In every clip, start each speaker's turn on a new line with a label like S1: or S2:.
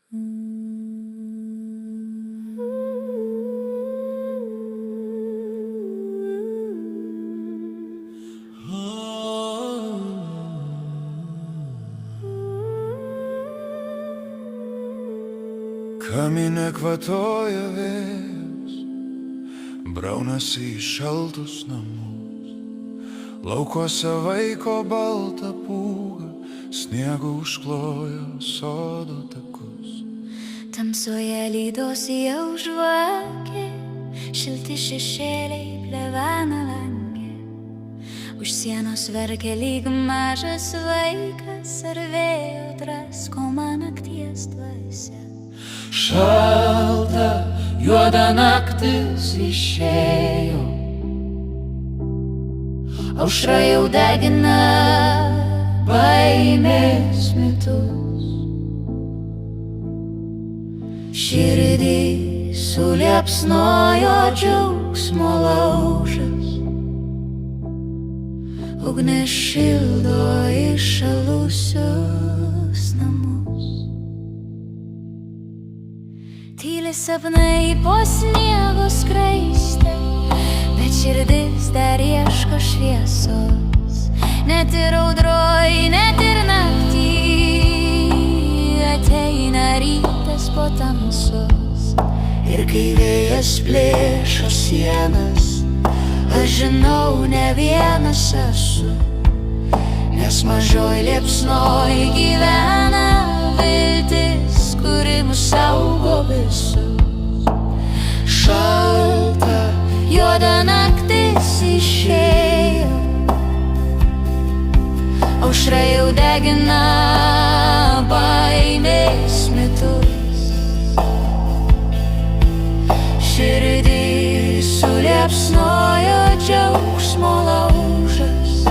S1: Kamine kvatoja vėjas, braunasi į šaltus namus. Laukuose vaiko balta pūga, sniegu užklojo sodo takus.
S2: Tamsoje lydosi jau žvakė, šilti šešėliai plevena langė. Už sienos verkia lyg mažas vaikas, ar vėjo draskoma nakties dvasia.
S3: Šalta, juoda naktis išėjo, aušra jau degina baimės mitus. Širdį suliepsnojo džiaugsmo laužas, ugnis šildo įšalusius namus. Tyli sapnai po sniego skraiste, bet širdis dar ieško šviesos. Net ir audroj, net ir naktį ateina rytas po tamsos. Ir kai vėjas plėšo sienas, aš žinau, ne vienas esu, nes mažoj liepsnoj gyvena viltis, kuri mus saugo visus. Šalta, juoda naktis išėjo, aušra jau degina baimės mitus. Širdį suliepsnojo džiaugsmo laužas,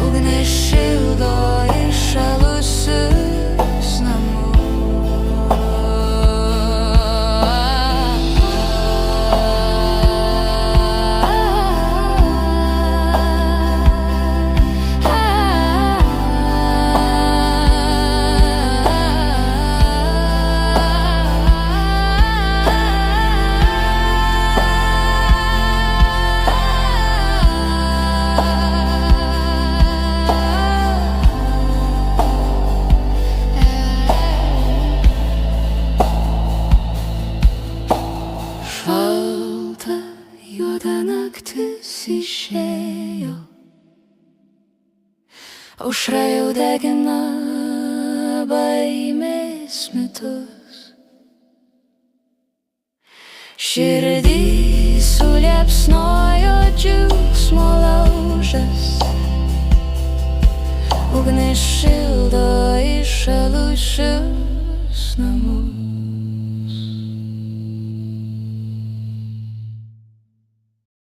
S3: ugnis šildo įšalusius namus. Šalta, juoda naktis išėjo, aušra jau degina baimės mitus. Širdį suliepsnojo džiaugsmo laužas, ugnis šildo įšalusius